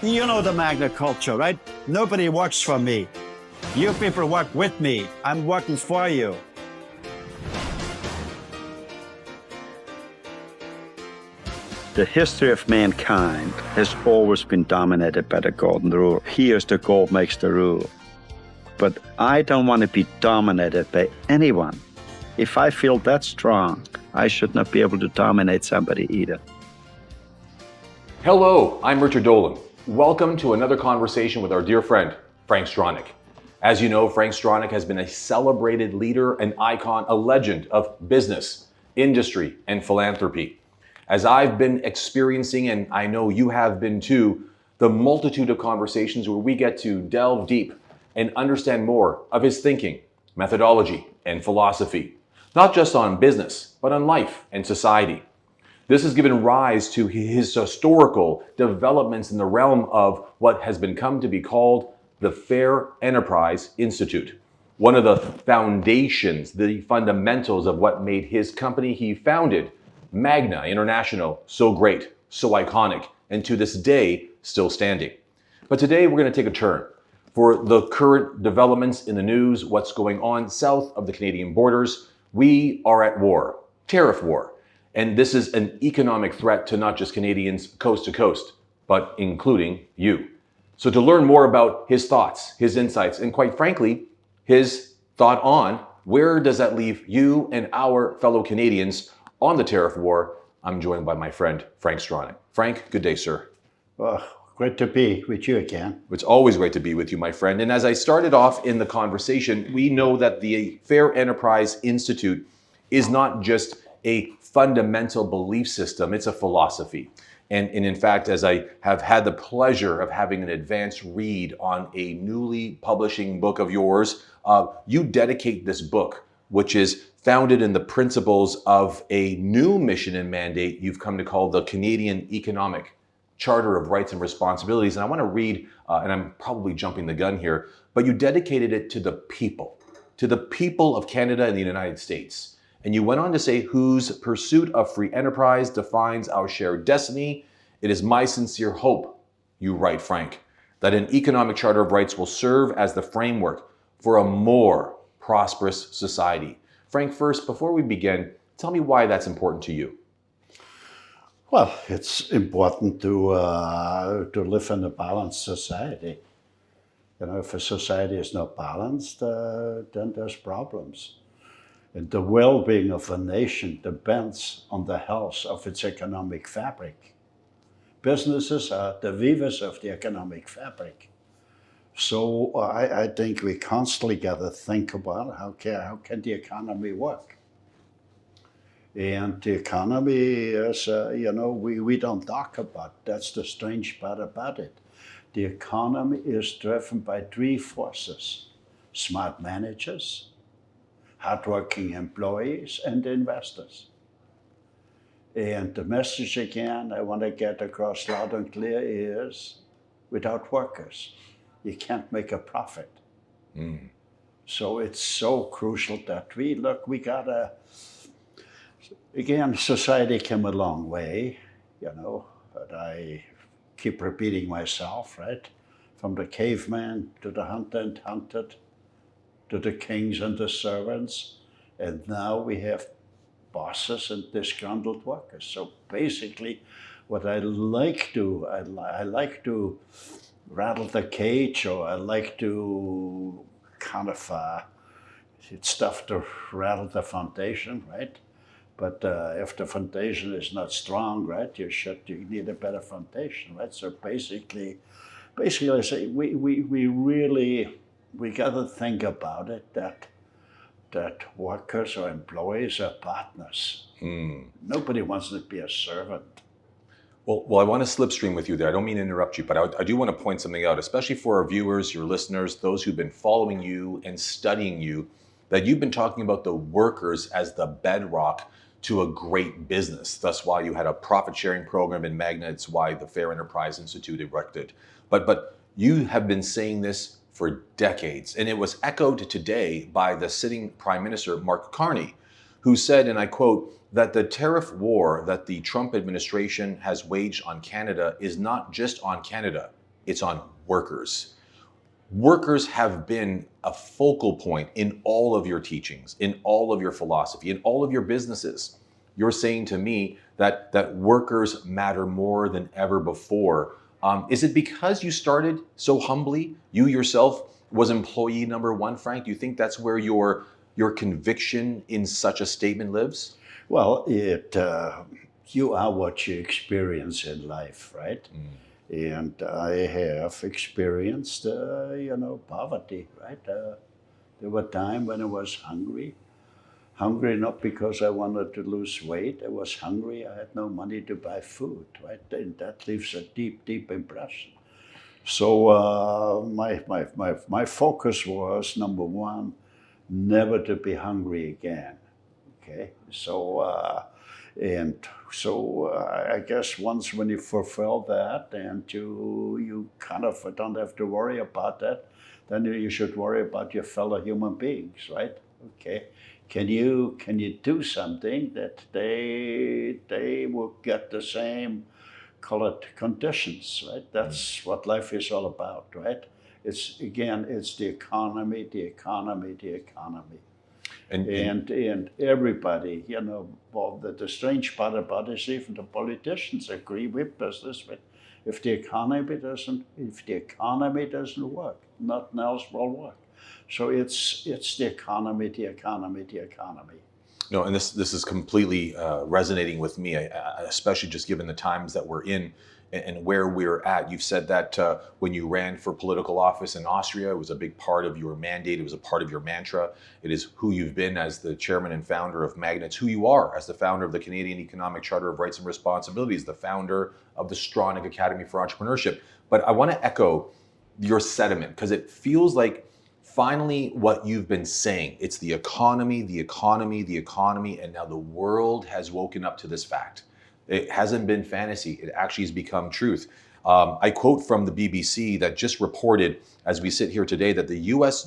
You know the Magna culture, right? Nobody works for me. You people work with me. I'm working for you. The history of mankind has always been dominated by the golden rule. Here's the gold makes the rule. But I don't want to be dominated by anyone. If I feel that strong, I should not be able to dominate somebody either. Hello, I'm Richard Dolan. Welcome to another conversation with our dear friend, Frank Stronach. As you know, Frank Stronach has been a celebrated leader, an icon, a legend of business, industry, and philanthropy. As I've been experiencing, and I know you have been too, the multitude of conversations where we get to delve deep and understand more of his thinking, methodology, and philosophy, not just on business, but on life and society. This has given rise to his historical developments in the realm of what has been come to be called the Fair Enterprise Institute. One of the foundations, the fundamentals of what made his company he founded, Magna International, so great, so iconic, and to this day, still standing. But today we're going to take a turn for the current developments in the news, what's going on south of the Canadian borders. We are at war, tariff war. And this is an economic threat to not just Canadians coast to coast, but including you. So to learn more about his thoughts, his insights, and quite frankly, his thought on where does that leave you and our fellow Canadians on the tariff war, I'm joined by my friend, Frank Stronach. Frank, good day, sir. Well, great to be with you again. It's always great to be with you, my friend. And as I started off in the conversation, we know that the Fair Enterprise Institute is not just a fundamental belief system, it's a philosophy. And in fact, as I have had the pleasure of having an advanced read on a newly publishing book of yours, you dedicate this book, which is founded in the principles of a new mission and mandate you've come to call the Canadian Economic Charter of Rights and Responsibilities. And I want to read, and I'm probably jumping the gun here, but you dedicated it to the people of Canada and the United States. And you went on to say, whose pursuit of free enterprise defines our shared destiny. It is my sincere hope, you write, Frank, that an economic charter of rights will serve as the framework for a more prosperous society. Frank, first, before we begin, tell me why that's important to you. Well, it's important to live in a balanced society. You know, if a society is not balanced, then there's problems. And the well-being of a nation depends on the health of its economic fabric. Businesses are the weavers of the economic fabric. So I think we constantly got to think about how can the economy work. And the economy is, we don't talk about. That's the strange part about it. The economy is driven by three forces: smart managers, hardworking employees, and investors. And the message again I want to get across loud and clear is, without workers, you can't make a profit. So it's so crucial that we gotta, again, society came a long way, but I keep repeating myself, right? From the caveman to the hunter and hunted, to the kings and the servants, and now we have bosses and disgruntled workers. So basically, what I like to rattle the cage, or I like to kind of it's tough to rattle the foundation, right? But if the foundation is not strong, right, you need a better foundation, right? So basically, I say we got to think about it that workers or employees are partners. Nobody wants to be a servant. Well, I want to slipstream with you there. I don't mean to interrupt you, but I do want to point something out, especially for our viewers, your listeners, those who've been following you and studying you, that you've been talking about the workers as the bedrock to a great business. That's why you had a profit sharing program in Magna. It's why the Fair Enterprise Institute erected. But you have been saying this for decades, and it was echoed today by the sitting Prime Minister, Mark Carney, who said, and I quote, that the tariff war that the Trump administration has waged on Canada is not just on Canada, it's on workers. Workers have been a focal point in all of your teachings, in all of your philosophy, in all of your businesses. You're saying to me that workers matter more than ever before. Is it because you started so humbly? You yourself was employee number one, Frank. Do you think that's where your conviction in such a statement lives? Well, you are what you experience in life, right? And I have experienced, poverty, right? There were times when I was hungry. Hungry not because I wanted to lose weight. I was hungry. I had no money to buy food, right? And that leaves a deep, deep impression. So my focus was, number one, never to be hungry again. Okay, and I guess once when you fulfill that and you kind of don't have to worry about that, then you should worry about your fellow human beings, right? Okay, can you do something that they will get the same, call it, conditions, right? That's what life is all about, right? It's the economy, the economy, the economy. And everybody, well, the strange part about it is even the politicians agree with business, but if the economy doesn't work, nothing else will work. So it's the economy, the economy, the economy. No, and this is completely resonating with me, especially just given the times that we're in and where we're at. You've said that when you ran for political office in Austria, it was a big part of your mandate. It was a part of your mantra. It is who you've been as the chairman and founder of Magnets, who you are as the founder of the Canadian Economic Charter of Rights and Responsibilities, the founder of the Stronach Academy for Entrepreneurship. But I want to echo your sentiment because it feels like finally what you've been saying. It's the economy, the economy, the economy, and now the world has woken up to this fact. It hasn't been fantasy. It actually has become truth. I quote from the BBC that just reported, as we sit here today, that the U.S.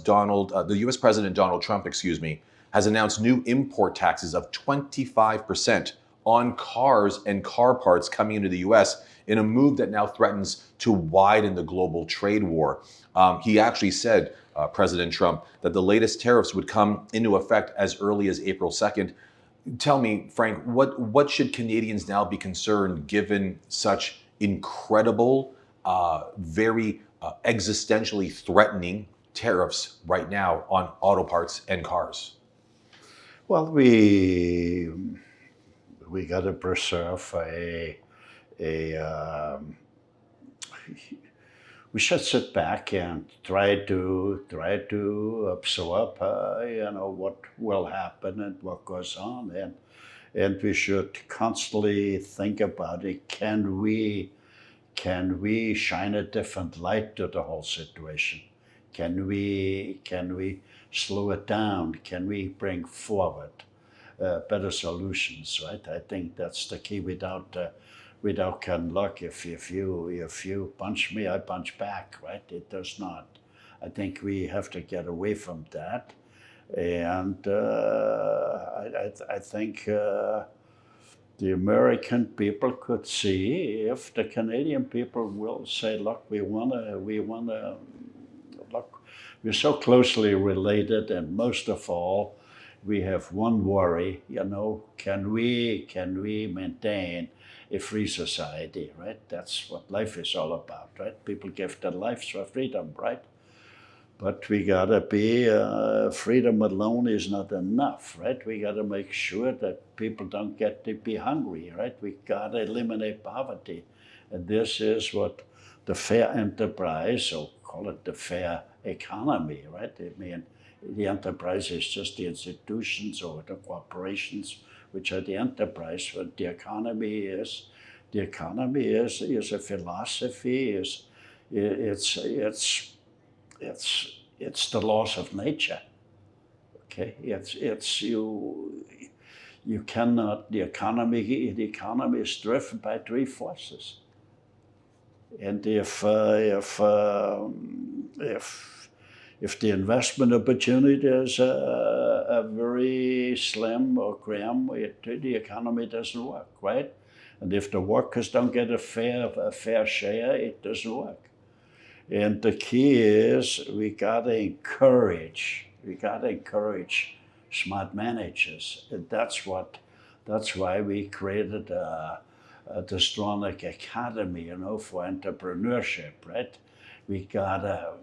President Donald Trump, has announced new import taxes of 25% on cars and car parts coming into the U.S. in a move that now threatens to widen the global trade war. He actually said, President Trump, that the latest tariffs would come into effect as early as April 2nd. Tell me, Frank, what should Canadians now be concerned given such incredible, very existentially threatening tariffs right now on auto parts and cars? Well, we got to preserve we should sit back and try to absorb, what will happen and what goes on, and we should constantly think about it. Can we shine a different light to the whole situation? Can we slow it down? Can we bring forward better solutions? Right. I think that's the key. Without can look. If you punch me, I punch back. Right. It does not. I think we have to get away from that, and I think. The American people could see if the Canadian people will say, look, we wanna, look, we're so closely related, and most of all, we have one worry, can we maintain a free society, right? That's what life is all about, right? People give their lives for freedom, right? But we gotta be, freedom alone is not enough, right? We gotta make sure that people don't get to be hungry, right? We gotta eliminate poverty. And this is what the fair enterprise, or call it the fair economy, right? I mean, the enterprise is just the institutions or the corporations, which are the enterprise. But the economy is a philosophy, it's the laws of nature. Okay, it's you cannot. The economy is driven by three forces, and if the investment opportunity is a very slim or grim, the economy doesn't work, right? And if the workers don't get a fair share, it doesn't work. And the key is we got to encourage smart managers. And that's why we created the Stronach Academy, for entrepreneurship, right? We gotta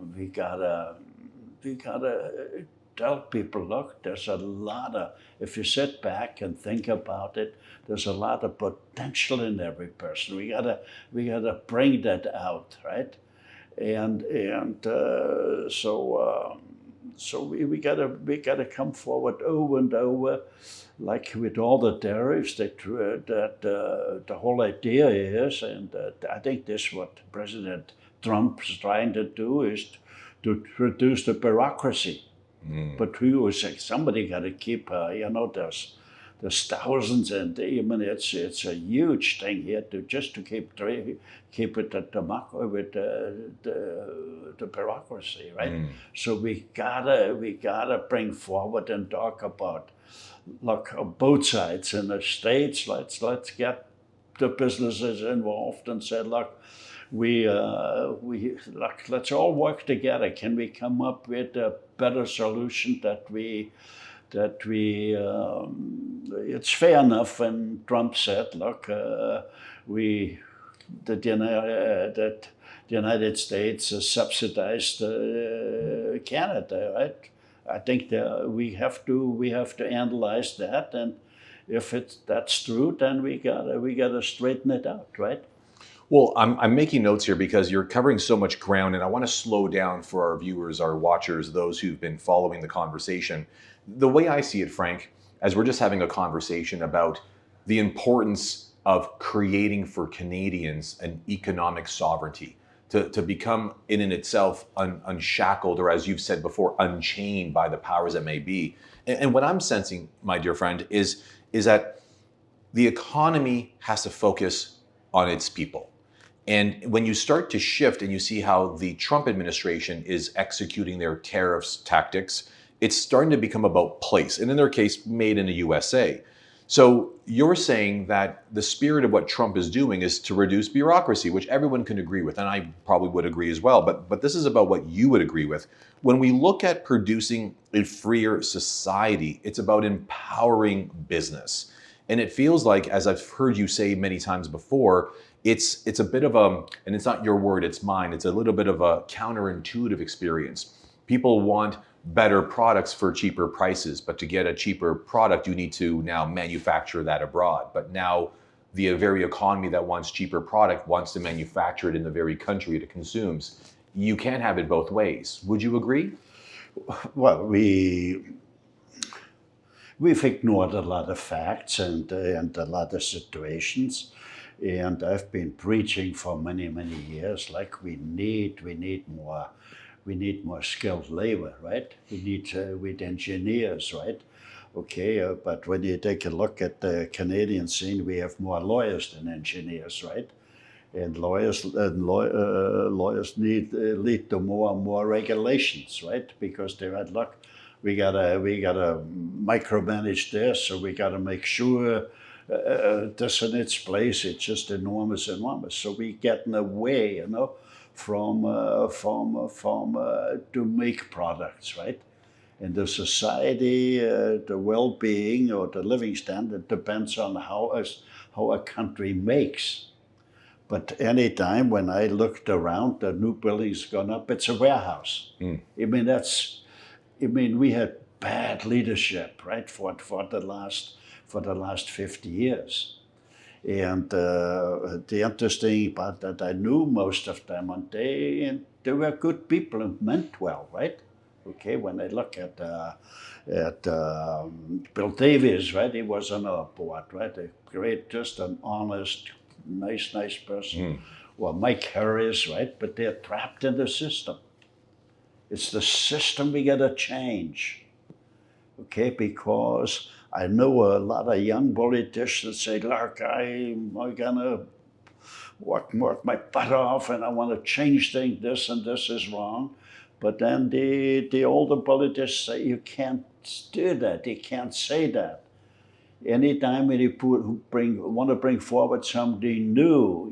tell people, look, there's a lot of, if you sit back and think about it, there's a lot of potential in every person. We gotta bring that out, right? So we gotta come forward over and over, like with all the tariffs. The whole idea is, and I think this is what President Trump is trying to do, is to reduce the bureaucracy. But we was like, somebody got to keep, there's thousands, and it's a huge thing here to keep it at with the bureaucracy, right? So we gotta bring forward and talk about, look, on both sides in the States. Let's get the businesses involved and say, look, let's all work together. Can we come up with a better solution it's fair enough when Trump said, look, that the United States subsidized Canada, right? I think that we have to analyze that, and if that's true, then we gotta straighten it out, right? Well, I'm making notes here because you're covering so much ground, and I want to slow down for our viewers, our watchers, those who've been following the conversation. The way I see it, Frank, as we're just having a conversation about the importance of creating for Canadians an economic sovereignty, to become in and itself unshackled, or as you've said before, unchained by the powers that may be. And what I'm sensing, my dear friend, is that the economy has to focus on its people. And when you start to shift and you see how the Trump administration is executing their tariffs tactics, it's starting to become about place. And in their case, made in the USA. So you're saying that the spirit of what Trump is doing is to reduce bureaucracy, which everyone can agree with. And I probably would agree as well. But this is about what you would agree with. When we look at producing a freer society, it's about empowering business. And it feels like, as I've heard you say many times before, it's a bit of a, and it's not your word, it's mine, it's a little bit of a counterintuitive experience. People want better products for cheaper prices, but to get a cheaper product, you need to now manufacture that abroad. But now the very economy that wants cheaper product wants to manufacture it in the very country it consumes. You can't have it both ways. Would you agree? Well, we've ignored a lot of facts and a lot of situations. And I've been preaching for many, many years, like we need more skilled labor, right? We need engineers, right? Okay, but when you take a look at the Canadian scene, we have more lawyers than engineers, right? And lawyers need lead to more and more regulations, right? Because they're at, look, we gotta micromanage this, so we gotta make sure this in its place. It's just enormous. So we get in the way, from to make products, right? In the society, the well-being or the living standard depends on how a country makes. But any time when I looked around, the new building's gone up, it's a warehouse. I mean, we had bad leadership, right, for the last 50 years. And the interesting part that I knew most of them, and they were good people and meant well, right? Okay, when I look at Bill Davies, right, he was on our board, right? Just an honest, nice person. Well, Mike Harris, right? But they're trapped in the system. It's the system we gotta change, okay? Because I know a lot of young politicians say, look, I'm gonna work my butt off and I want to change things, this and this is wrong. But then the older politicians say, you can't do that, you can't say that. Anytime when you want to bring forward something new,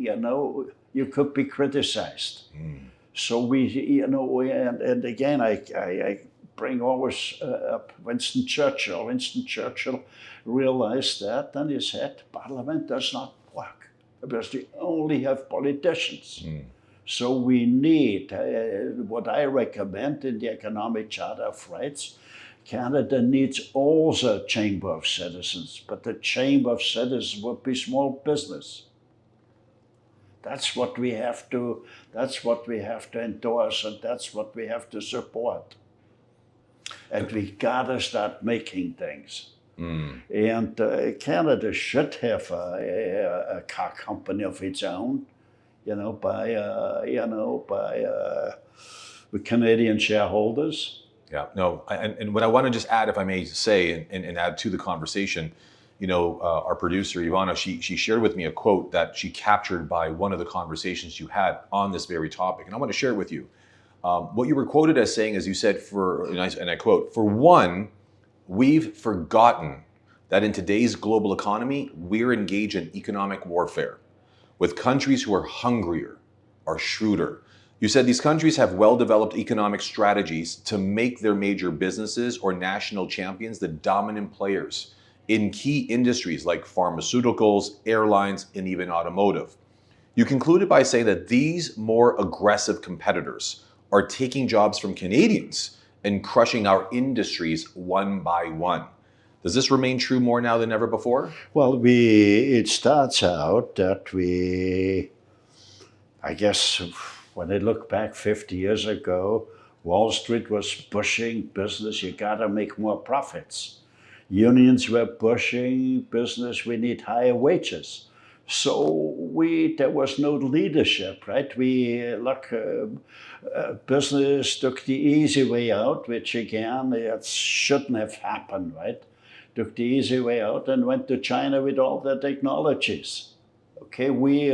you could be criticized. So and again, I bring always up Winston Churchill. Winston Churchill realized that, and he said, Parliament does not work because they only have politicians. So we need, what I recommend in the Economic Charter of Rights, Canada needs also a Chamber of Citizens, but the Chamber of Citizens would be small business. That's what we have to endorse, and that's what we have to support. And we gotta start making things. And Canada should have a car company of its own, with Canadian shareholders. Yeah, no, and what I want to just add, if I may say, and add to the conversation, our producer Ivana, she shared with me a quote that she captured by one of the conversations you had on this very topic, and I want to share it with you. What you were quoted as saying, as you said, and I quote, "For one, we've forgotten that in today's global economy, we're engaged in economic warfare with countries who are hungrier, are shrewder." You said these countries have well-developed economic strategies to make their major businesses or national champions the dominant players in key industries like pharmaceuticals, airlines, and even automotive. You concluded by saying that these more aggressive competitors are taking jobs from Canadians and crushing our industries one by one. Does this remain true more now than ever before? Well, it starts out that I guess, when I look back 50 years ago, Wall Street was pushing business, you gotta make more profits. Unions were pushing business, we need higher wages. So there was no leadership, right? Business took the easy way out, which again, it shouldn't have happened, right? Took the easy way out and went to China with all the technologies. Okay, we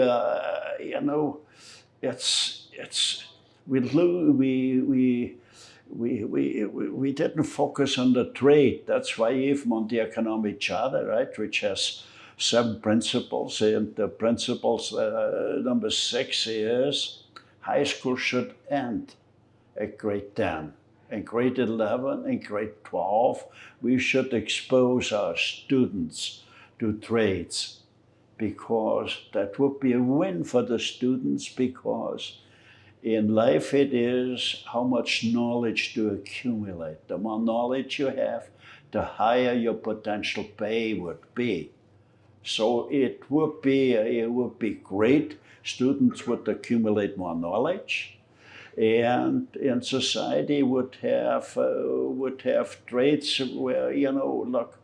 didn't focus on the trade. That's why even on the Economic Charter, right, which has 7 principles, and the principles number 6 is high school should end at grade 10. In grade 11 and grade 12, we should expose our students to trades, because that would be a win for the students, because in life it is how much knowledge to accumulate. The more knowledge you have, the higher your potential pay would be. So it would be great. Students would accumulate more knowledge, and society would have trades where, look,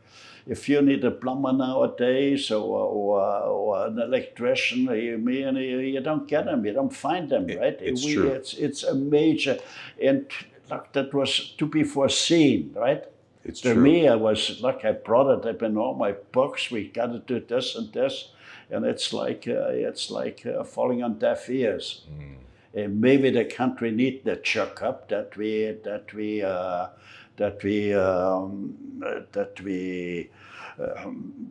if you need a plumber nowadays or an electrician, you don't get them, you don't find them, right? It's true. It's a major, and look, that was to be foreseen, right? It's To true. me, I brought it up in all my books. We got to do this and this, and it's like falling on deaf ears. And maybe the country need the chuck up that we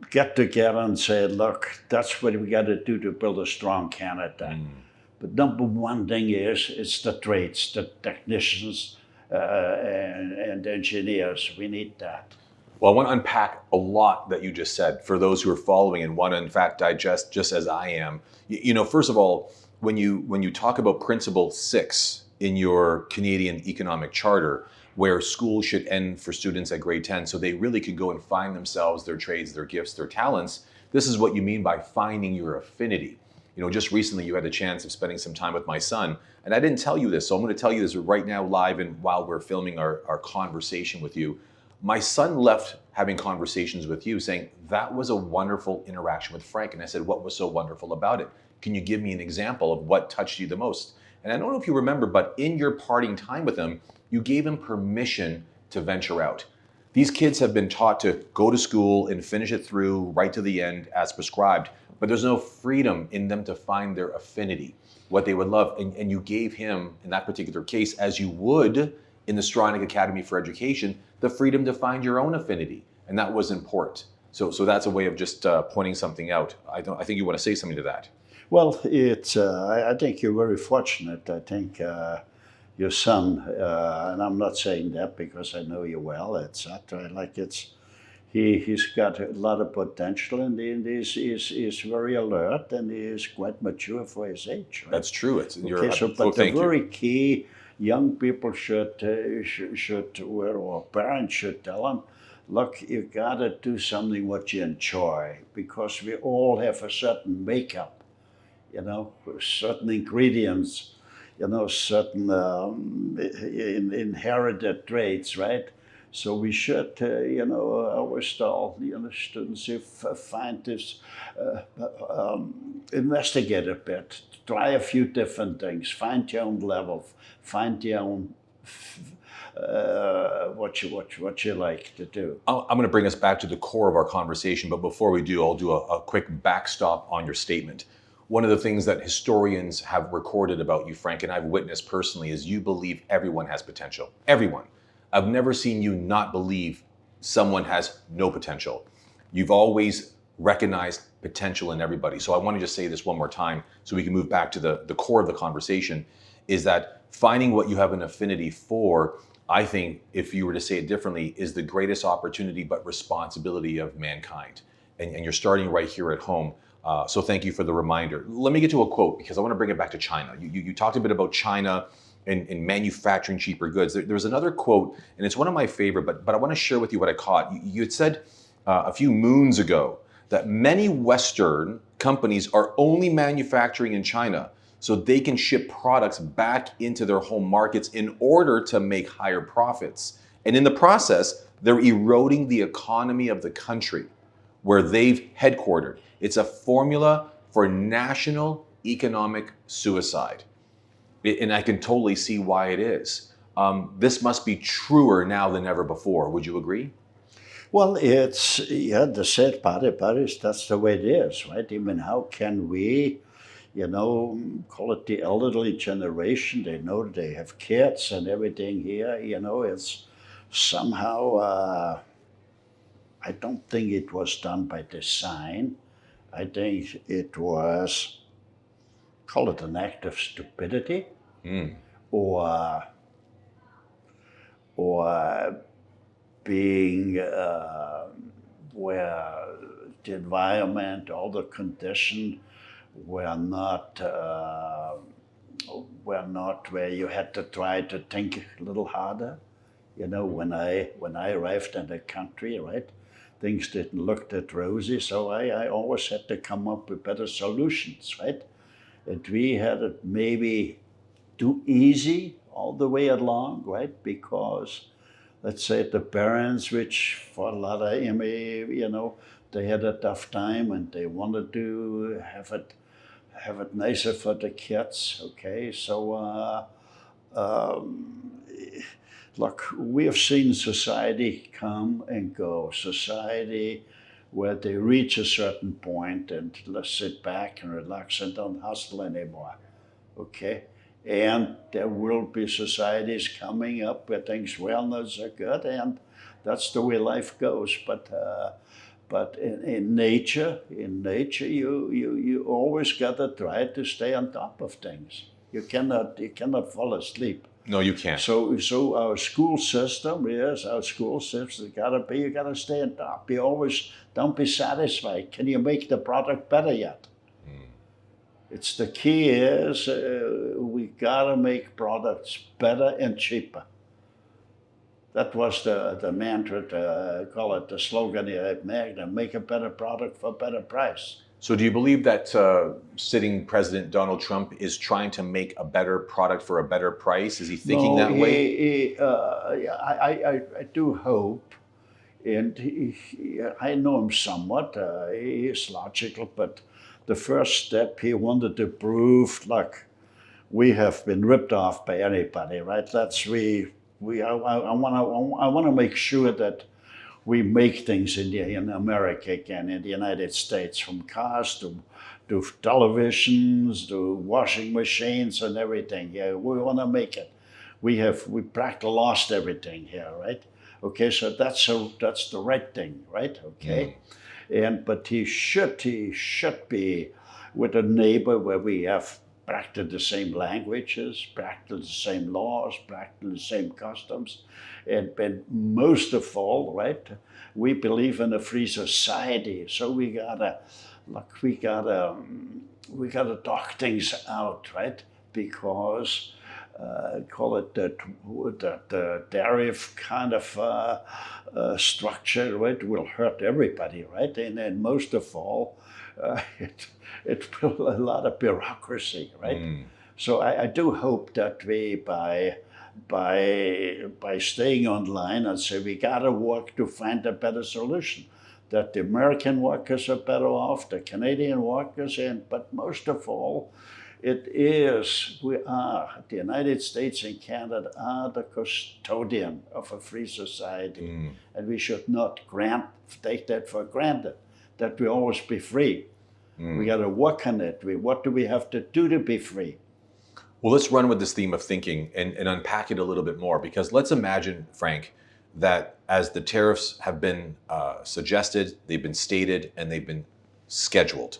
get together and say, look, that's what we got to do to build a strong Canada. But number one thing is the trades, the technicians and engineers. We need that. Well, I want to unpack a lot that you just said for those who are following and want to, in fact, digest just as I am. First of all, when you talk about Principle 6 in your Canadian Economic Charter, where school should end for students at grade 10 so they really could go and find themselves, their trades, their gifts, their talents, this is what you mean by finding your affinity. Just recently you had a chance of spending some time with my son, and I didn't tell you this, so I'm going to tell you this right now live and while we're filming our conversation with you. My son left having conversations with you saying, that was a wonderful interaction with Frank. And I said, what was so wonderful about it? Can you give me an example of what touched you the most? And I don't know if you remember, but in your parting time with him, you gave him permission to venture out. These kids have been taught to go to school and finish it through right to the end as prescribed, but there's no freedom in them to find their affinity, what they would love. And you gave him, in that particular case, as you would in the Stronach Academy for Education, the freedom to find your own affinity. And that was important. So that's a way of just pointing something out. I think you want to say something to that. Well, it's. I think you're very fortunate. I think your son, and I'm not saying that because I know you well, etc. Like he's got a lot of potential, and he's very alert, and he is quite mature for his age. Right? That's true. Okay, so Oh, but the thank you. very key, young people should or parents should tell them, look, you gotta do something what you enjoy because we all have a certain makeup, certain ingredients, certain inherited traits, right? So we should, always tell students if find this, investigate a bit, try a few different things, find your own level, find your own what you like to do. I'm going to bring us back to the core of our conversation, but before we do, I'll do a quick backstop on your statement. One of the things that historians have recorded about you, Frank, and I've witnessed personally, is you believe everyone has potential. Everyone. I've never seen you not believe someone has no potential. You've always recognized potential in everybody. So I want to just say this one more time so we can move back to the core of the conversation, is that finding what you have an affinity for, I think, if you were to say it differently, is the greatest opportunity but responsibility of mankind. And you're starting right here at home. So thank you for the reminder. Let me get to a quote because I want to bring it back to China. You talked a bit about China and manufacturing cheaper goods. There's another quote, and it's one of my favorite, but I want to share with you what I caught. You had said a few moons ago that many Western companies are only manufacturing in China so they can ship products back into their home markets in order to make higher profits. And in the process, they're eroding the economy of the country where they've headquartered. It's a formula for national economic suicide. And I can totally see why it is. This must be truer now than ever before. Would you agree? Well, the sad part about it is that's the way it is, right? I mean, how can we, call it the elderly generation? They know that they have kids and everything here. It's somehow. I don't think it was done by design. I think it was, call it an act of stupidity, or or being where the environment, all the conditions were not where you had to try to think a little harder. When I arrived in the country, right, things didn't look that rosy, so I always had to come up with better solutions, right? And we had it maybe too easy all the way along, right? Because let's say the parents, which for a lot of they had a tough time and they wanted to have it nicer for the kids. Okay, so look, we have seen society come and go. Society where they reach a certain point and let's sit back and relax and don't hustle anymore. Okay? And there will be societies coming up where things wellness are good, and that's the way life goes. But in nature, you always gotta try to stay on top of things. You cannot fall asleep. No, you can't. So our school system, yes, you gotta stay on top. You always don't be satisfied. Can you make the product better yet? It's the key is we gotta make products better and cheaper. That was the mantra, call it the slogan at Magna, make a better product for a better price. So do you believe that sitting President Donald Trump is trying to make a better product for a better price? Is he thinking that way? I do hope, and I know him somewhat. He is logical, but the first step he wanted to prove, look, we have been ripped off by anybody, right? I want to make sure that we make things in America again, in the United States, from cars to televisions to washing machines and everything. Yeah, we want to make it. We practically lost everything here, right? Okay, so that's the right thing, right? Okay, but he should be with a neighbor where we have practiced the same languages, practiced the same laws, practiced the same customs, and most of all, right, we believe in a free society. So we gotta, look, we gotta talk things out, right? Because call it the tariff kind of structure, right, will hurt everybody, right? And most of all, it will a lot of bureaucracy, right? So I do hope that we by staying online and say we gotta work to find a better solution, that the American workers are better off, the Canadian workers, but most of all, the United States and Canada are the custodian of a free society. And we should not take that for granted, that we always be free. We got to work on it. What do we have to do to be free? Well, let's run with this theme of thinking and unpack it a little bit more, because let's imagine, Frank, that as the tariffs have been suggested, they've been stated, and they've been scheduled,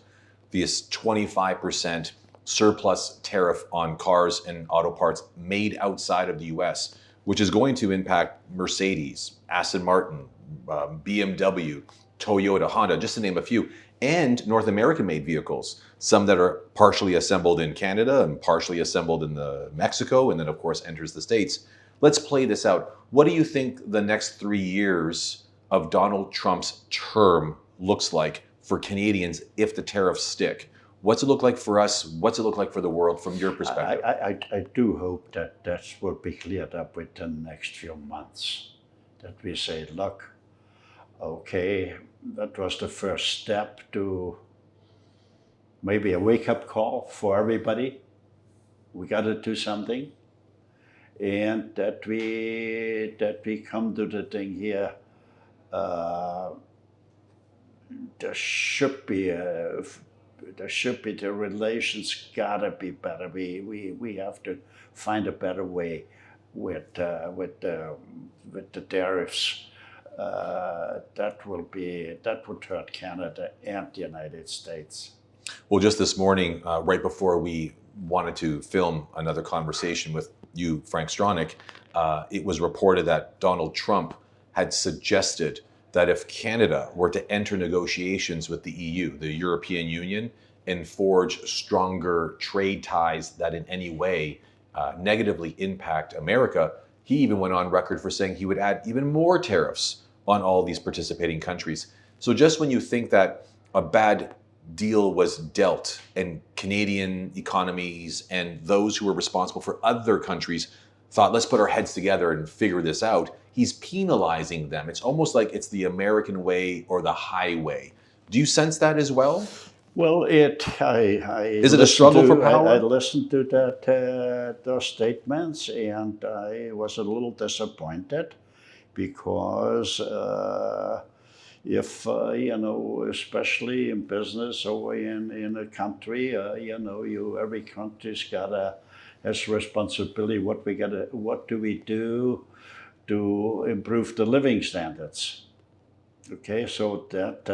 this 25% surplus tariff on cars and auto parts made outside of the US, which is going to impact Mercedes, Aston Martin, BMW, Toyota, Honda, just to name a few, and North American made vehicles, some that are partially assembled in Canada and partially assembled in Mexico, and then of course enters the States. Let's play this out. What do you think the next 3 years of Donald Trump's term looks like for Canadians if the tariffs stick? What's it look like for us? What's it look like for the world from your perspective? I do hope that will be cleared up within the next few months. That we say, look, okay, that was the first step to maybe a wake-up call for everybody. We got to do something, and that we come to the thing here. There should be the relations gotta be better. We have to find a better way with the tariffs. That would hurt Canada and the United States. Well, just this morning, right before we wanted to film another conversation with you, Frank Stronach, it was reported that Donald Trump had suggested that if Canada were to enter negotiations with the EU, the European Union, and forge stronger trade ties that in any way negatively impact America, he even went on record for saying he would add even more tariffs on all these participating countries. So just when you think that a bad deal was dealt and Canadian economies and those who were responsible for other countries thought, let's put our heads together and figure this out, he's penalizing them. It's almost like it's the American way or the highway. Do you sense that as well? Well, is it a struggle for power? I listened to those statements, and I was a little disappointed because if especially in business or in a country, every country's has responsibility. What do we do to improve the living standards? Okay, so that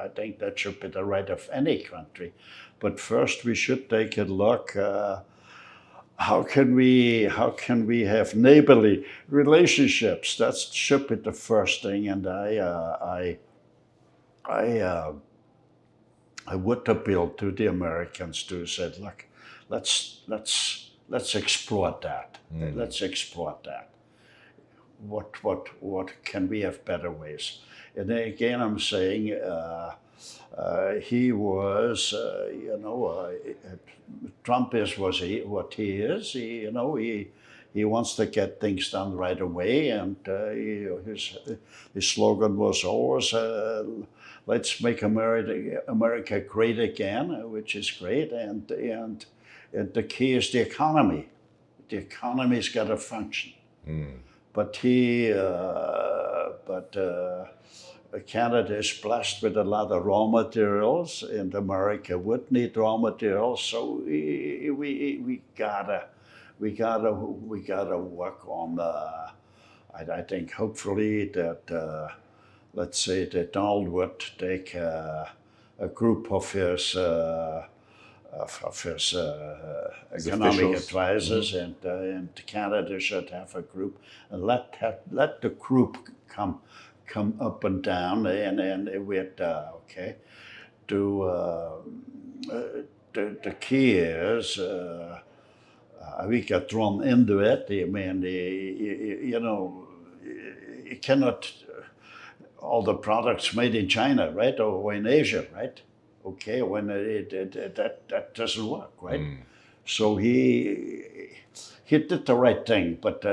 I think that should be the right of any country. But first, we should take a look. How can we have neighborly relationships? That should be the first thing. And I would appeal to the Americans to say, look, let's explore that. Mm-hmm. Let's explore that. What can we have better ways? And then again, I'm saying he was, Trump is what he is. He wants to get things done right away, and his slogan was always, "Let's make America great again," which is great. And the key is the economy. The economy's got to function. Mm. But Canada is blessed with a lot of raw materials, and America would need raw materials. So we gotta work on. I think hopefully that let's say that Donald would take a a group of his economic officials. advisors, and Canada should have a group, and let the group come up and down, and with okay. To the key is we get drawn into it. I mean, you cannot all the products made in China, right, or in Asia, right? Okay, when that doesn't work, right? So he did the right thing, but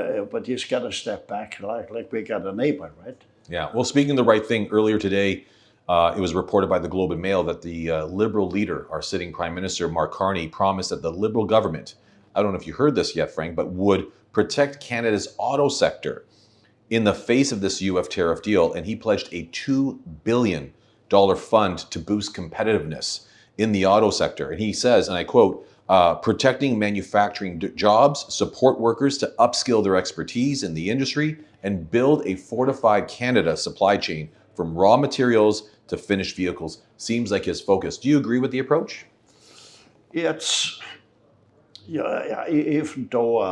he's got to step back, like we got a neighbor, right? Yeah. Well, speaking of the right thing, earlier today, it was reported by the Globe and Mail that the Liberal leader, our sitting Prime Minister, Mark Carney, promised that the Liberal government, I don't know if you heard this yet, Frank, but would protect Canada's auto sector in the face of this UF tariff deal. And he pledged a $2 billion fund to boost competitiveness in the auto sector. And he says, and I quote, protecting manufacturing jobs, support workers to upskill their expertise in the industry, and build a fortified Canada supply chain from raw materials to finished vehicles seems like his focus. Do you agree with the approach? It's even though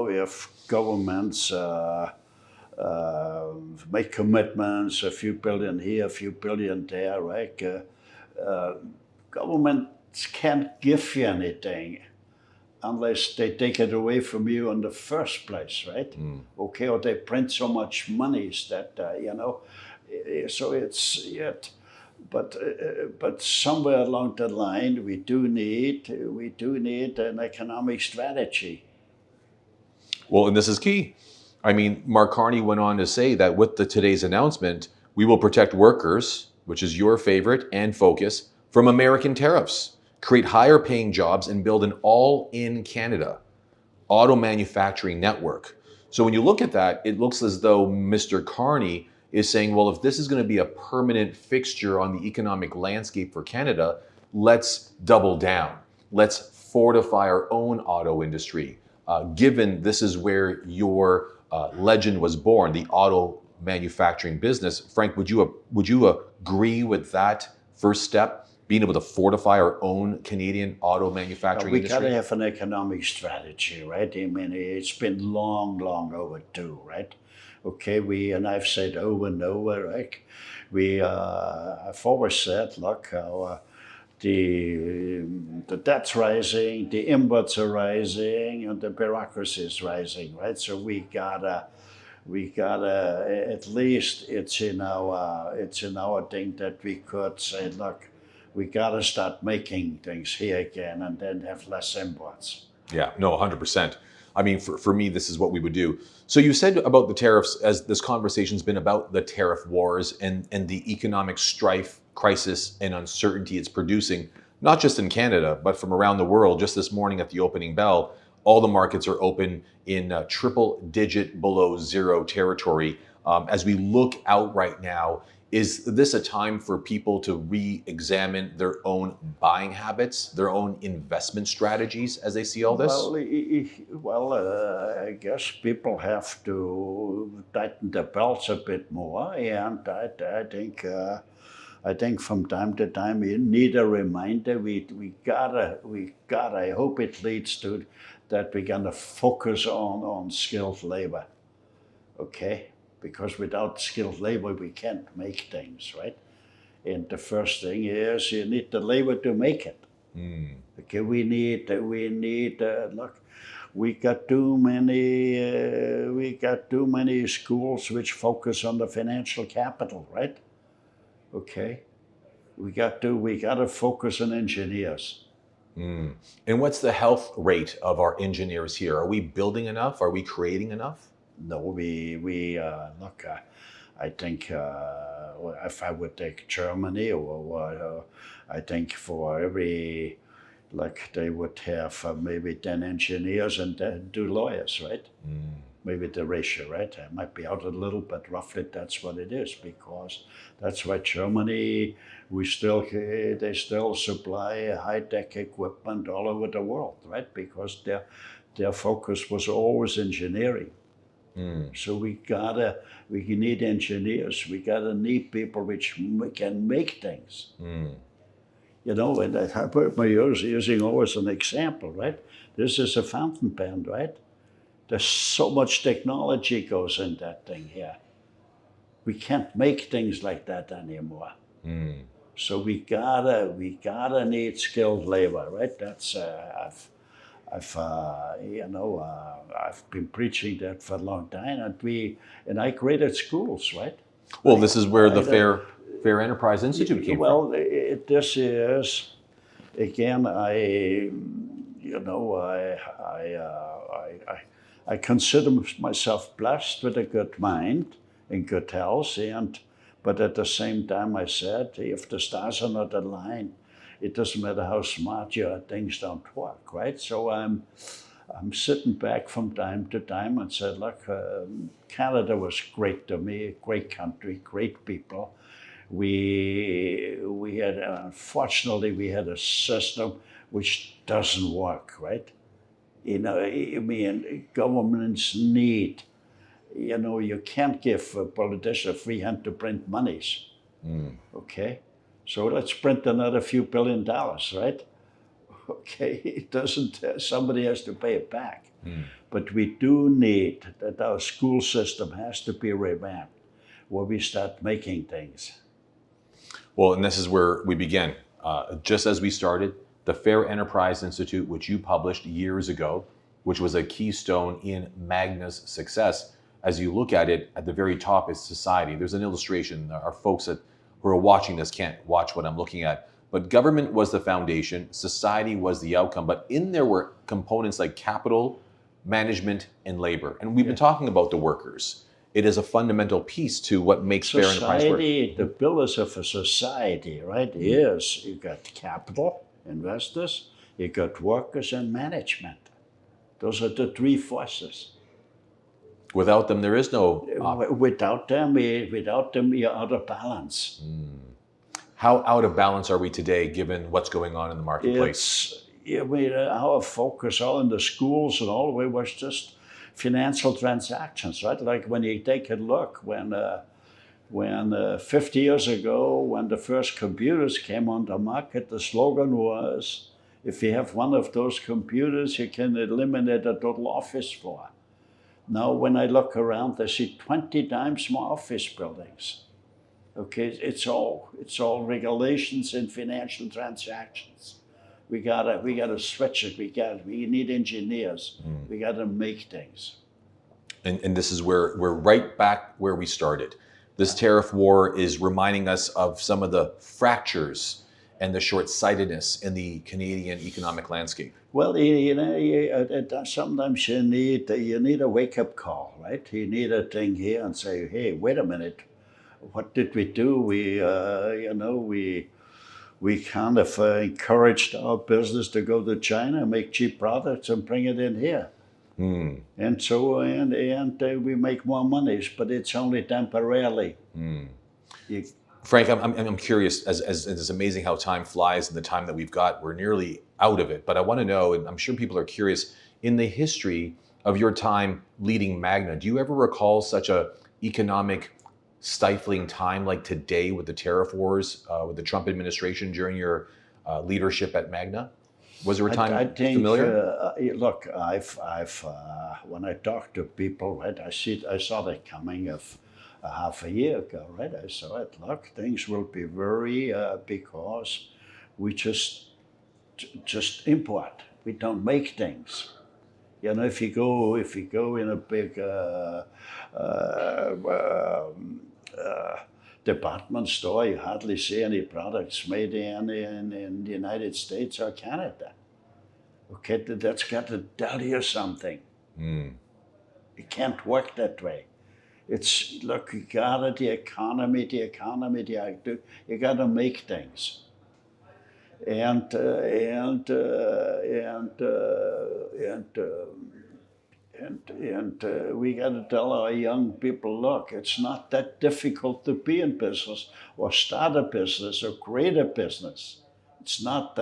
if governments make commitments, a few billion here, a few billion there, right? Governments can't give you anything unless they take it away from you in the first place, right? Okay, or they print so much monies that so it's yet. But somewhere along the line, we do need an economic strategy. Well, and this is key. I mean, Mark Carney went on to say that with today's announcement, we will protect workers, which is your favorite and focus, from American tariffs, create higher paying jobs, and build an all-in Canada auto manufacturing network. So when you look at that, it looks as though Mr. Carney is saying, well, if this is going to be a permanent fixture on the economic landscape for Canada, let's double down. Let's fortify our own auto industry. Given this is where your legend was born, the auto manufacturing business. Frank, would you agree with that first step, being able to fortify our own Canadian auto manufacturing industry? We got to have an economic strategy, right? I mean, it's been long overdue, right? Okay, and I've said over and over, right? I've always said, look, the debt's rising, the inputs are rising, and the bureaucracy is rising, right? So we gotta at least it's in our thing that we could say, look, we gotta start making things here again, and then have less imports. Yeah, no, 100%. I mean, for me, this is what we would do. So you said about the tariffs, as this conversation's been about the tariff wars and the economic strife, crisis, and uncertainty it's producing, not just in Canada, but from around the world. Just this morning at the opening bell, all the markets are open in triple digit below zero territory. As we look out right now, is this a time for people to re-examine their own buying habits, their own investment strategies as they see all this? I guess people have to tighten their belts a bit more, and I think from time to time we need a reminder. We gotta. I hope it leads to that we're gonna focus on skilled labor. Okay. Because without skilled labor, we can't make things, right? And the first thing is you need the labor to make it. Okay, we need. Look, we got too many schools which focus on the financial capital, right? Okay, we got to focus on engineers. And what's the health rate of our engineers here? Are we building enough? Are we creating enough? No, look. I think if I would take Germany, or I think for every, like they would have maybe 10 engineers and 2 lawyers, right? Maybe the ratio, right? I might be out a little, but roughly that's what it is, because that's why Germany, they still supply high-tech equipment all over the world, right? Because their focus was always engineering. So we need engineers. We gotta need people which can make things. You know, and I put my using always an example, right? This is a fountain pen, right? There's so much technology goes in that thing here. We can't make things like that anymore. So we gotta need skilled labor, right? That's I've been preaching that for a long time, and I created schools, right? Well, this is where the Fair Enterprise Institute came from. Well, this is again. I consider myself blessed with a good mind and good health, but at the same time, I said, if the stars are not aligned, it doesn't matter how smart you are, things don't work, right? So I'm sitting back from time to time and said, look, Canada was great to me, great country, great people. We had, unfortunately, we had a system which doesn't work, right? You know, I mean, governments need, you can't give a politician a free hand to print monies, okay? So let's print another few $1 billion, right? Okay, it doesn't, somebody has to pay it back. But we do need that our school system has to be revamped, where we start making things. Well, and this is where we begin. Just as we started, the Fair Enterprise Institute, which you published years ago, which was a keystone in Magna's success. As you look at it, at the very top is society. There's an illustration. Our folks who are watching this can't watch what I'm looking at. But government was the foundation, society was the outcome. But in there were components like capital, management, and labor. And we've been talking about the workers. It is a fundamental piece to what makes Fair Enterprise work. The pillars of a society, right, is you got capital, investors, you got workers, and management. Those are the three forces. Without them, there is no... Without them, you're out of balance. How out of balance are we today, given what's going on in the marketplace? Our focus all in the schools and all the way was just financial transactions, right? Like when you take a look, when 50 years ago, when the first computers came on the market, the slogan was, if you have one of those computers, you can eliminate a total office floor. Now, when I look around, I see 20 times more office buildings. Okay, it's all regulations and financial transactions. We gotta switch it. We need engineers. We gotta make things. And this is where we're right back where we started. This tariff war is reminding us of some of the fractures and the short-sightedness in the Canadian economic landscape. Well, sometimes you need a wake-up call, right? You need a thing here and say, hey, wait a minute, what did we do? We kind of encouraged our business to go to China, make cheap products, and bring it in here. And so we make more monies, but it's only temporarily. Frank, I'm curious, as it's amazing how time flies and the time that we've got, we're nearly out of it. But I want to know, and I'm sure people are curious, in the history of your time leading Magna, do you ever recall such a economic stifling time like today with the tariff wars, with the Trump administration during your leadership at Magna? Was there a time I think, familiar? Look, I've when I talk to people, right, I saw that coming of half a year ago, right? I saw it. Look, things will be very because we just import. We don't make things. You know, if you go in a big department store, you hardly see any products made in the United States or Canada. Okay, that's got to tell you something. It can't work that way. It's, look, you gotta, the economy, you gotta make things. And we got to tell our young people, look, it's not that difficult to be in business or start a business or create a business. It's not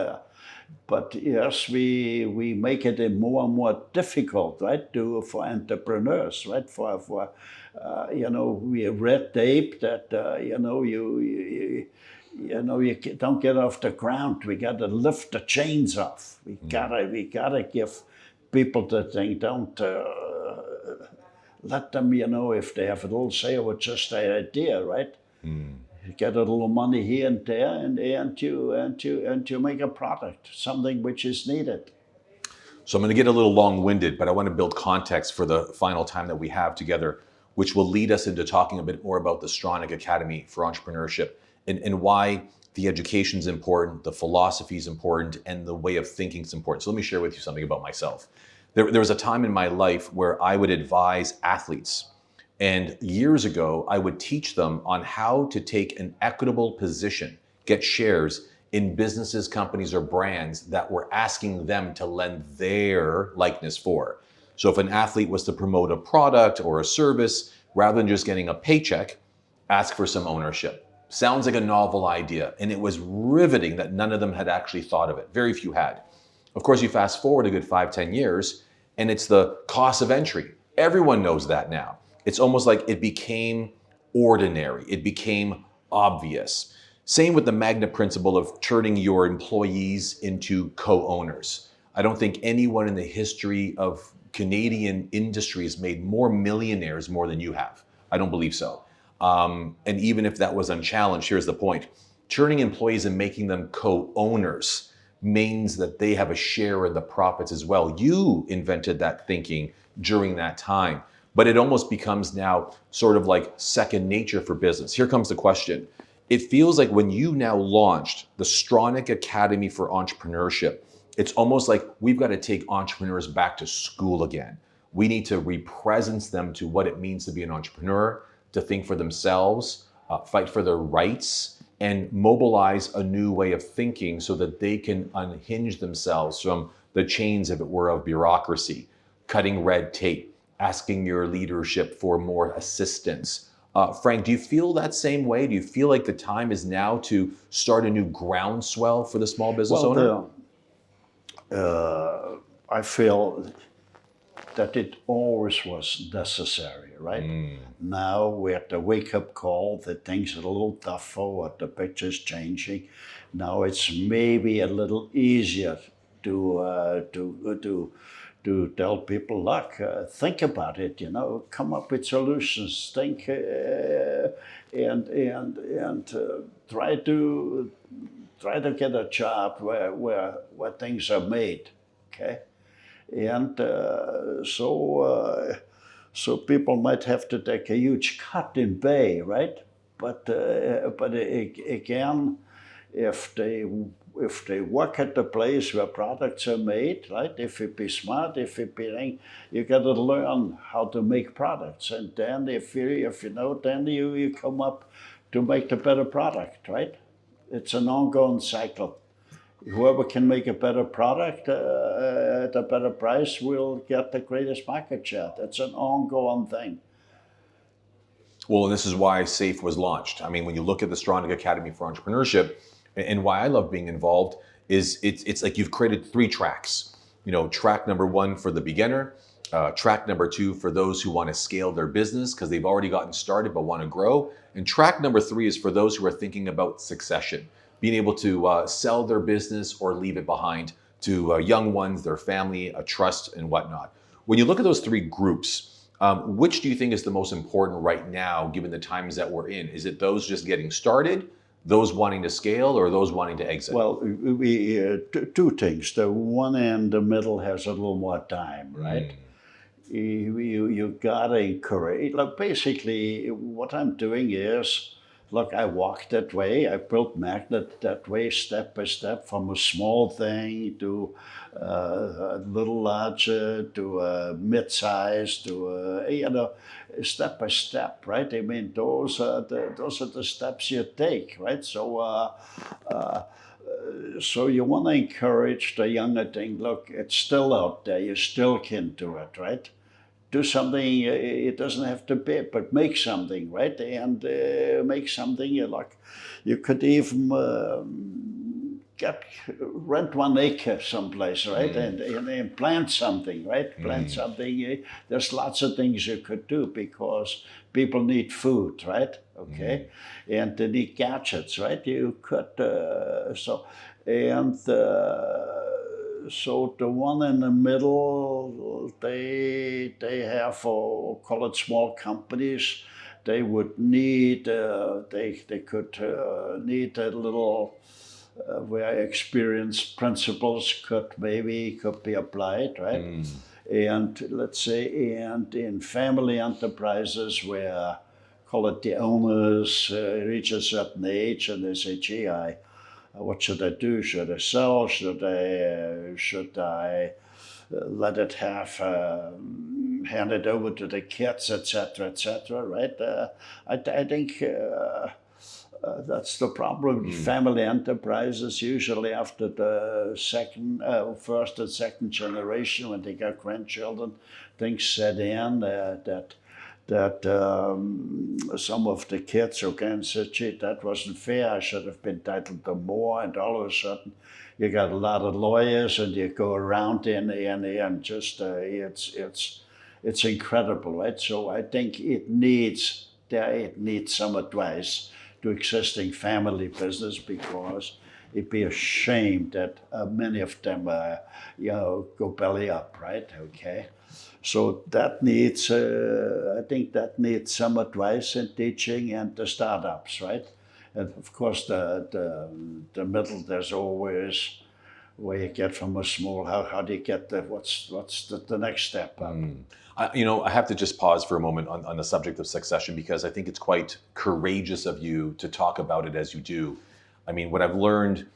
But yes, we make it more and more difficult, right, for entrepreneurs, right? We red tape that you don't get off the ground. We got to lift the chains off. We gotta give people the thing. Don't let them, if they have a little say or just an idea, right? You get a little money here and there, and you make a product, something which is needed. So I'm going to get a little long-winded, but I want to build context for the final time that we have together, which will lead us into talking a bit more about the Stronach Academy for Entrepreneurship and why the education is important, the philosophy is important, and the way of thinking is important. So let me share with you something about myself. There was a time in my life where I would advise athletes. And years ago, I would teach them on how to take an equitable position, get shares in businesses, companies, or brands that were asking them to lend their likeness for. So if an athlete was to promote a product or a service, rather than just getting a paycheck, ask for some ownership. Sounds like a novel idea, and it was riveting that none of them had actually thought of it. Very few had. Of course, you fast forward a good 5-10 years, and it's the cost of entry. Everyone knows that now. It's almost like it became ordinary. It became obvious. Same with the Magna principle of turning your employees into co-owners. I don't think anyone in the history of Canadian industry has made more millionaires more than you have. I don't believe so. And even if that was unchallenged, here's the point. Turning employees and making them co-owners means that they have a share in the profits as well. You invented that thinking during that time, but it almost becomes now sort of like second nature for business. Here comes the question. It feels like when you now launched the Stronach Academy for Entrepreneurship, it's almost like we've got to take entrepreneurs back to school again. We need to represent them to what it means to be an entrepreneur, to think for themselves, fight for their rights, and mobilize a new way of thinking so that they can unhinge themselves from the chains, if it were, of bureaucracy, cutting red tape, asking your leadership for more assistance. Frank, do you feel that same way? Do you feel like the time is now to start a new groundswell for the small business owner? I feel that it always was necessary, right? Now we're at the wake-up call that things are a little tougher, or the picture's changing. Now it's maybe a little easier to tell people, look, think about it, come up with solutions, think, and try to get a job where things are made, okay? And so people might have to take a huge cut in pay, right? But again, if they work at the place where products are made, right? If it be smart, you got to learn how to make products, and then if you know, then you come up to make the better product, right? It's an ongoing cycle. Whoever can make a better product at a better price will get the greatest market share. That's an ongoing thing. Well, and this is why SAFE was launched. I mean, when you look at the Stronach Academy for Entrepreneurship, and why I love being involved is it's like you've created 3 tracks. Track number 1 for the beginner, track number 2 for those who want to scale their business because they've already gotten started but want to grow, and track number 3 is for those who are thinking about succession, being able to sell their business or leave it behind to young ones, their family, a trust, and whatnot. When you look at those 3 groups, which do you think is the most important right now, given the times that we're in? Is it those just getting started, those wanting to scale, or those wanting to exit? Well, two things. The one in the middle has a little more time, right? You gotta encourage. Look, basically, what I'm doing is, look, I walked that way. I built Magnet that way, step by step, from a small thing to a little larger to a mid-size to step by step, right? I mean, those are the steps you take, right? So you want to encourage the younger thing. Look, it's still out there. You still can do it, right? Do something. It doesn't have to be, but make something, right? And make something. You could even rent 1 acre someplace, right? And plant something, right? Plant something. There's lots of things you could do because people need food, right? Okay, and they need gadgets, right? You could so the one in the middle, they have call it small companies. They would need they could need a little where experienced principles could be applied, right? And let's say, and in family enterprises where, call it the owners reach a certain age and they say, gee, what should I do? Should I sell? Should I let it hand it over to the kids, etc., etc., right? I think that's the problem. Family enterprises usually after the first and second generation, when they got grandchildren, things set in that some of the kids again said, gee, that wasn't fair. I should have been entitled to more. And all of a sudden, you got a lot of lawyers, and you go around and just it's incredible, right? So I think it needs some advice to existing family business, because it'd be a shame that many of them go belly up, right? Okay. So that needs, I think that needs some advice and teaching, and the startups, right? And of course, the middle, there's always where you get from a small, how do you get what's the next step up? I have to just pause for a moment on the subject of succession, because I think it's quite courageous of you to talk about it as you do. I mean, what I've learned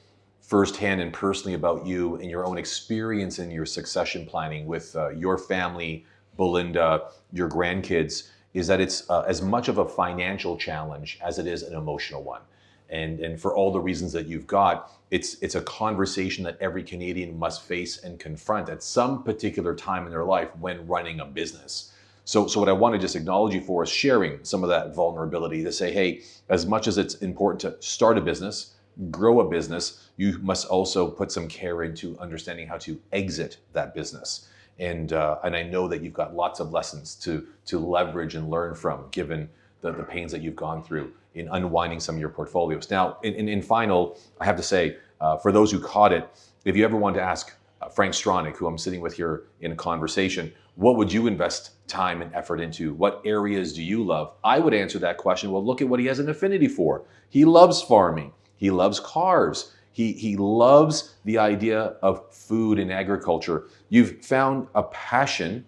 firsthand and personally about you and your own experience in your succession planning with your family, Belinda, your grandkids, is that it's as much of a financial challenge as it is an emotional one. And for all the reasons that you've got, it's a conversation that every Canadian must face and confront at some particular time in their life when running a business. So what I want to just acknowledge you for is sharing some of that vulnerability to say, hey, as much as it's important to start a business, grow a business, you must also put some care into understanding how to exit that business. And I know that you've got lots of lessons to leverage and learn from, given the pains that you've gone through in unwinding some of your portfolios. Now, in final, I have to say, for those who caught it, if you ever want to ask Frank Stronach, who I'm sitting with here in a conversation, what would you invest time and effort into? What areas do you love? I would answer that question, well, look at what he has an affinity for. He loves farming. He loves cars. He loves the idea of food and agriculture. You've found a passion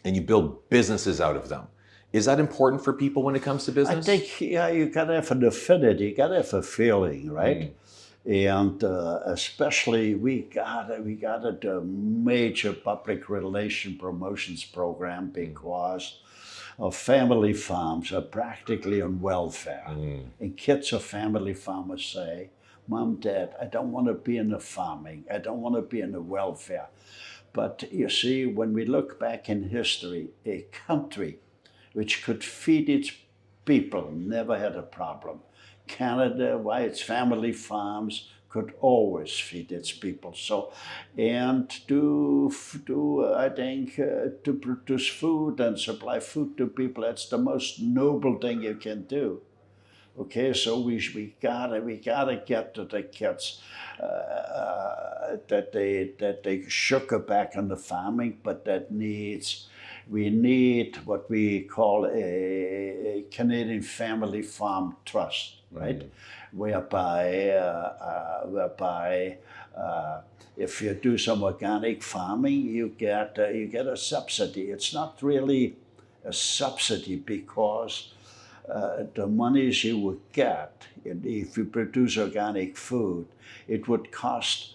and you build businesses out of them. Is that important for people when it comes to business? I think, yeah, you got to have an affinity, you got to have a feeling, right? And especially we got a major public relation promotions program, because of family farms are practically on welfare. And kids of family farmers say, Mom, Dad, I don't want to be in the farming. I don't want to be in the welfare. But you see, when we look back in history, a country which could feed its people never had a problem. Canada, why its family farms, could always feed its people. So, and I think to produce food and supply food to people, that's the most noble thing you can do. Okay, so we gotta get to the kids that they sugar back on the farming, but we need what we call a Canadian Family Farm Trust, right? Whereby if you do some organic farming, you get a subsidy. It's not really a subsidy, because the monies you would get if you produce organic food, it would cost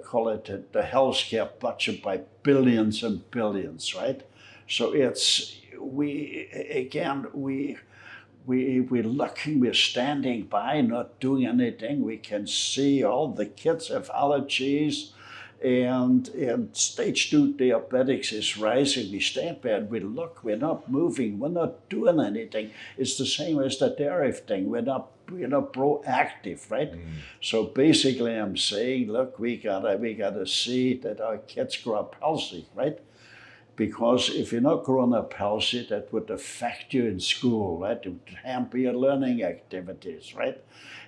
call it the healthcare budget by billions and billions, right? So we're lucky, we're standing by, not doing anything. We can see all the kids have allergies, And stage 2 diabetics is rising. We stand there and we look, we're not moving, we're not doing anything. It's the same as the dairy thing. We're not proactive, right? So basically I'm saying, look, we gotta see that our kids grow up healthy, right? Because if you're not growing up healthy, that would affect you in school, right? It would hamper your learning activities, right?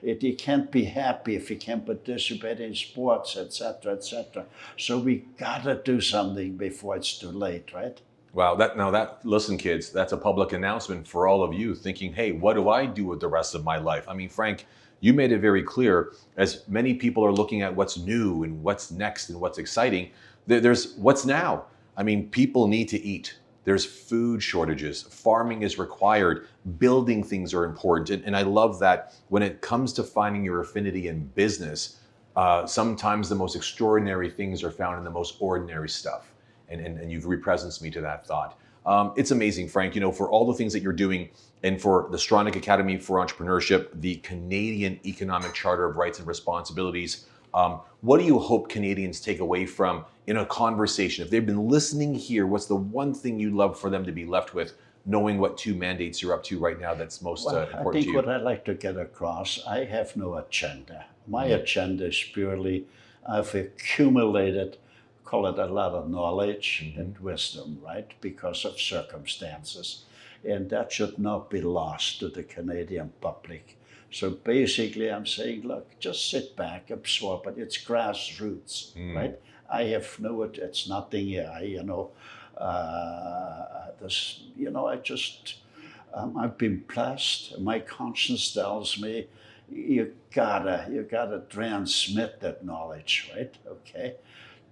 You can't be happy if you can't participate in sports, etc., etc. So we gotta do something before it's too late, right? Wow, listen, kids, that's a public announcement for all of you thinking, hey, what do I do with the rest of my life? I mean, Frank, you made it very clear, as many people are looking at what's new and what's next and what's exciting, there's what's now. I mean, people need to eat. There's food shortages. Farming is required. Building things are important. And I love that when it comes to finding your affinity in business, sometimes the most extraordinary things are found in the most ordinary stuff. And you've represenced me to that thought. It's amazing, Frank, for all the things that you're doing and for the Stronach Academy for Entrepreneurship, the Canadian Economic Charter of Rights and Responsibilities. What do you hope Canadians take away from in a conversation? If they've been listening here, what's the one thing you'd love for them to be left with, knowing what 2 mandates you're up to right now that's most important to you? I think what I'd like to get across, I have no agenda. My agenda is purely, I've accumulated, call it a lot of knowledge and wisdom, right, because of circumstances. And that should not be lost to the Canadian public. So basically I'm saying, look, just sit back, absorb it. It's grassroots, right? I have it's nothing here. I've been blessed. My conscience tells me you gotta transmit that knowledge, right? Okay,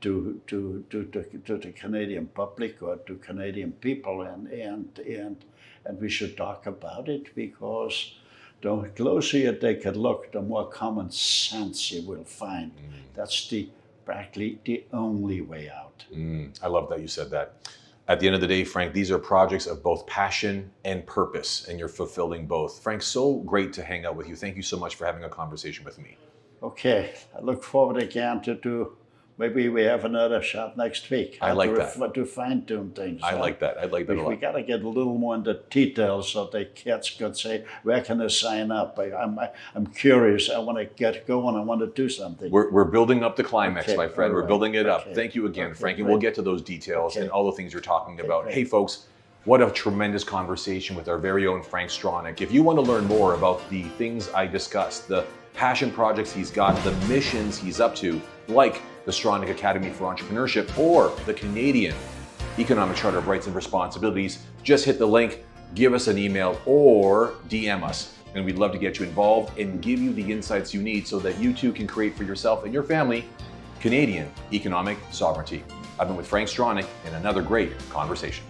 to the Canadian public or to Canadian people, and we should talk about it, because the closer you take a look, the more common sense you will find. That's practically the only way out. I love that you said that. At the end of the day, Frank, these are projects of both passion and purpose, and you're fulfilling both. Frank, so great to hang out with you. Thank you so much for having a conversation with me. Okay, I look forward again to do. Maybe we have another shot next week. I like that. To fine-tune things. I like that. I like that a lot. We got to get a little more into details so the kids could say, where can I sign up? I'm curious. I want to get going. I want to do something. We're building up the climax, Okay, my friend. all We're right. building it up. Okay. Thank you again, Okay, Frank. And great. we'll get to those details Okay. and all the things you're talking about. great. Hey, folks, what a tremendous conversation with our very own Frank Stronach. If you want to learn more about the things I discussed, the passion projects he's got, the missions he's up to, like the Stronach Academy for Entrepreneurship or the Canadian Economic Charter of Rights and Responsibilities, just hit the link, give us an email, or DM us. And we'd love to get you involved and give you the insights you need so that you too can create for yourself and your family Canadian economic sovereignty. I've been with Frank Stronach in another great conversation.